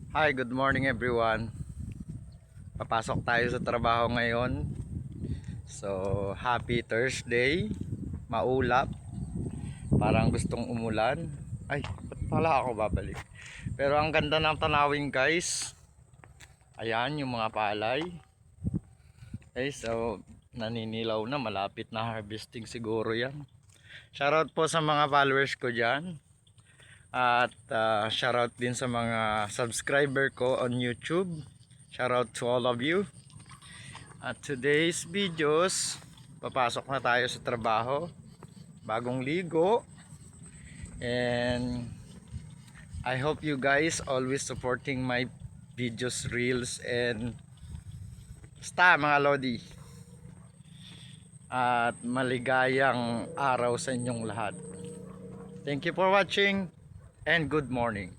Hi, good morning everyone. Papasok tayo sa trabaho ngayon. So, happy Thursday. Maulap. Parang gustong umulan. Ay, ba't pala ako babalik? Pero ang ganda ng tanawin guys. Ayan, yung mga palay. Okay, so naninilaw na. Malapit na harvesting siguro yan. Shoutout po sa mga followers ko dyan. At shoutout din sa mga subscriber ko on YouTube. Shoutout to all of you. At today's videos, papasok na tayo sa trabaho. Bagong ligo. And I hope you guys always supporting my videos, reels, and basta mga lodi. At maligayang araw sa inyong lahat. Thank you for watching and good morning.